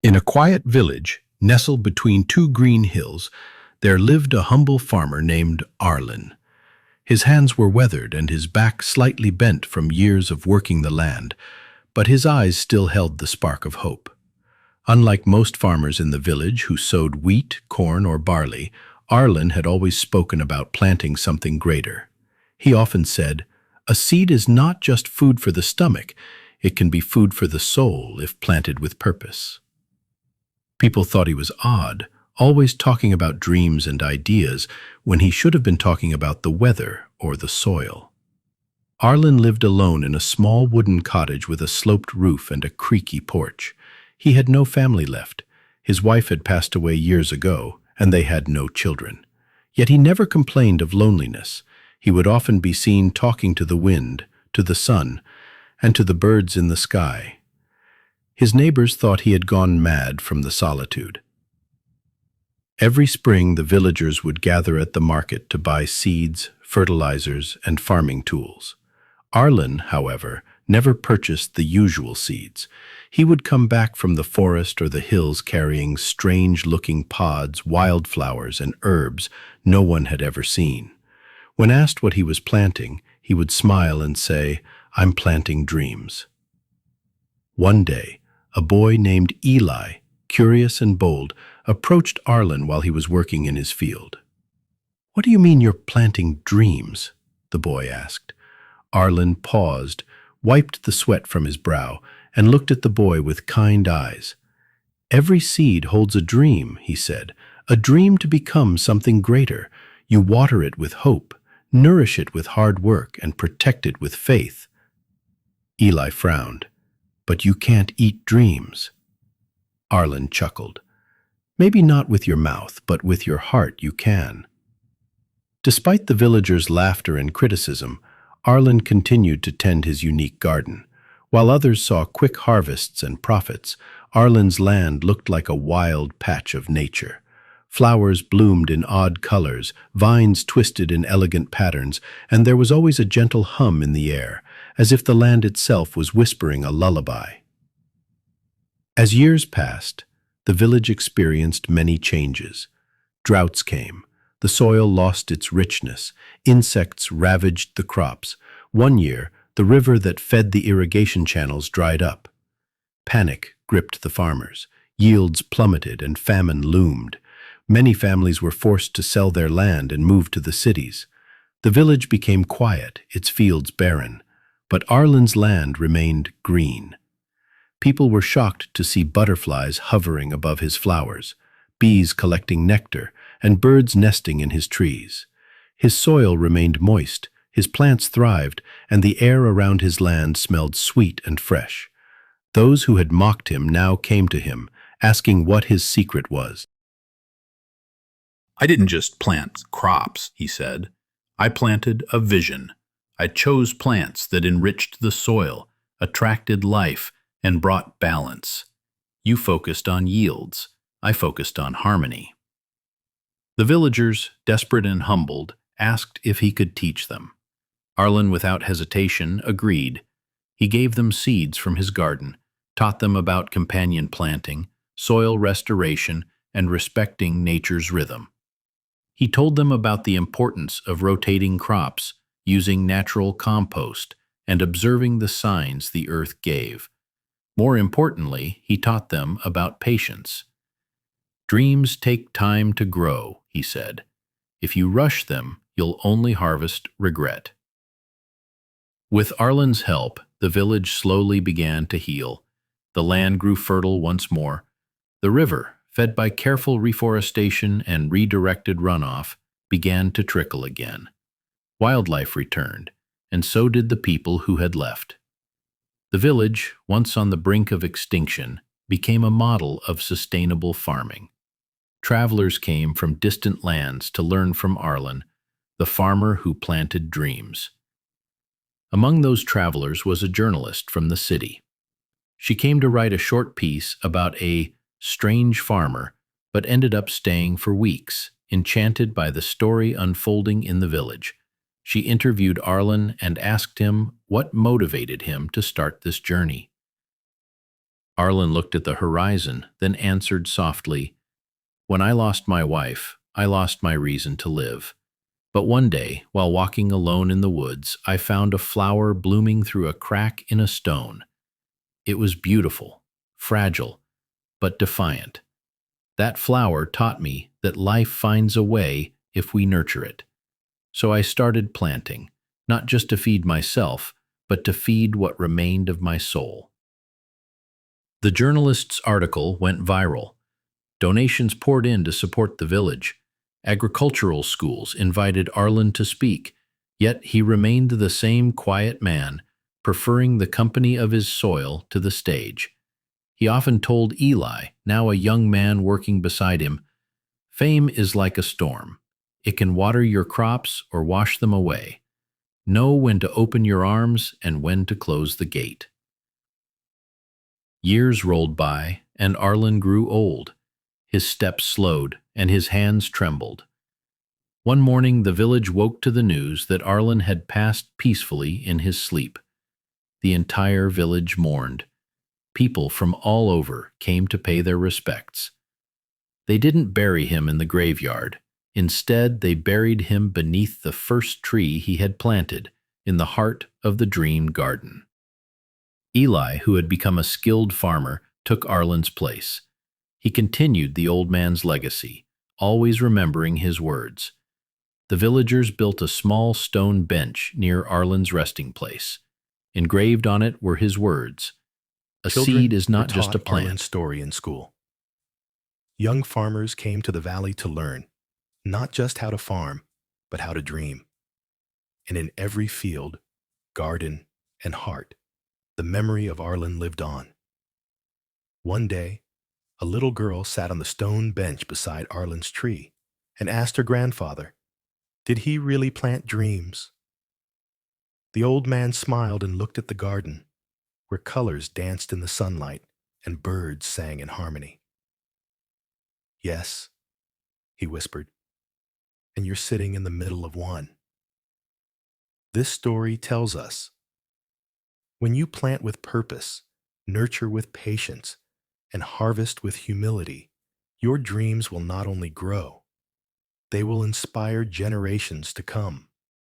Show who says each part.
Speaker 1: In a quiet village, nestled between two green hills, there lived a humble farmer named Arlen. His hands were weathered and his back slightly bent from years of working the land, but his eyes still held the spark of hope. Unlike most farmers in the village who sowed wheat, corn, or barley, Arlen had always spoken about planting something greater. He often said, "A seed is not just food for the stomach, it can be food for the soul if planted with purpose." People thought he was odd, always talking about dreams and ideas when he should have been talking about the weather or the soil. Arlen lived alone in a small wooden cottage with a sloped roof and a creaky porch. He had no family left. His wife had passed away years ago, and they had no children. Yet he never complained of loneliness. He would often be seen talking to the wind, to the sun, and to the birds in the sky. His neighbors thought he had gone mad from the solitude. Every spring, the villagers would gather at the market to buy seeds, fertilizers, and farming tools. Arlen, however, never purchased the usual seeds. He would come back from the forest or the hills carrying strange-looking pods, wildflowers, and herbs no one had ever seen. When asked what he was planting, he would smile and say, "I'm planting dreams." One day, a boy named Eli, curious and bold, approached Arlen while he was working in his field. "What do you mean you're planting dreams?" the boy asked. Arlen paused, wiped the sweat from his brow, and looked at the boy with kind eyes. "Every seed holds a dream," he said, "a dream to become something greater. You water it with hope, nourish it with hard work, and protect it with faith." Eli frowned. "But you can't eat dreams." Arlen chuckled. "Maybe not with your mouth, but with your heart you can." Despite the villagers' laughter and criticism, Arlen continued to tend his unique garden. While others saw quick harvests and profits, Arlen's land looked like a wild patch of nature. Flowers bloomed in odd colors, vines twisted in elegant patterns, and there was always a gentle hum in the air, as if the land itself was whispering a lullaby. As years passed, the village experienced many changes. Droughts came. The soil lost its richness. Insects ravaged the crops. One year, the river that fed the irrigation channels dried up. Panic gripped the farmers. Yields plummeted and famine loomed. Many families were forced to sell their land and move to the cities. The village became quiet, its fields barren, but Arlen's land remained green. People were shocked to see butterflies hovering above his flowers, bees collecting nectar, and birds nesting in his trees. His soil remained moist, his plants thrived, and the air around his land smelled sweet and fresh. Those who had mocked him now came to him, asking what his secret was.
Speaker 2: "I didn't just plant crops," he said. "I planted a vision. I chose plants that enriched the soil, attracted life, and brought balance. You focused on yields. I focused on harmony." The villagers, desperate and humbled, asked if he could teach them. Arlen, without hesitation, agreed. He gave them seeds from his garden, taught them about companion planting, soil restoration, and respecting nature's rhythm. He told them about the importance of rotating crops, using natural compost, and observing the signs the earth gave. More importantly, he taught them about patience. "Dreams take time to grow," he said. "If you rush them, you'll only harvest regret." With Arlen's help, the village slowly began to heal. The land grew fertile once more. The river, fed by careful reforestation and redirected runoff, began to trickle again. Wildlife returned, and so did the people who had left. The village, once on the brink of extinction, became a model of sustainable farming. Travelers came from distant lands to learn from Arlen, the farmer who planted dreams. Among those travelers was a journalist from the city. She came to write a short piece about a strange farmer, but ended up staying for weeks, enchanted by the story unfolding in the village. She interviewed Arlen and asked him what motivated him to start this journey.
Speaker 1: Arlen looked at the horizon, then answered softly, "When I lost my wife, I lost my reason to live. But one day, while walking alone in the woods, I found a flower blooming through a crack in a stone. It was beautiful, fragile, but defiant. That flower taught me that life finds a way if we nurture it. So I started planting, not just to feed myself, but to feed what remained of my soul." The journalist's article went viral. Donations poured in to support the village. Agricultural schools invited Arlen to speak, yet he remained the same quiet man, preferring the company of his soil to the stage. He often told Eli, now a young man working beside him, "Fame is like a storm. It can water your crops or wash them away. Know when to open your arms and when to close the gate." Years rolled by, and Arlen grew old. His steps slowed, and his hands trembled. One morning the village woke to the news that Arlen had passed peacefully in his sleep. The entire village mourned. People from all over came to pay their respects. They didn't bury him in the graveyard. Instead, they buried him beneath the first tree he had planted, in the heart of the dream garden. Eli, who had become a skilled farmer, took Arlen's place. He continued the old man's legacy, always remembering his words. The villagers built a small stone bench near Arlen's resting place. Engraved on it were his words, "A seed is not just a plant."
Speaker 3: Arlen's story in school. Young farmers came to the valley to learn, not just how to farm, but how to dream. And in every field, garden, and heart, the memory of Arlen lived on. One day, a little girl sat on the stone bench beside Arlen's tree and asked her grandfather, "Did he really plant dreams?" The old man smiled and looked at the garden, where colors danced in the sunlight and birds sang in harmony. "Yes," he whispered, "and you're sitting in the middle of one." This story tells us, when you plant with purpose, nurture with patience, and harvest with humility, your dreams will not only grow, they will inspire generations to come.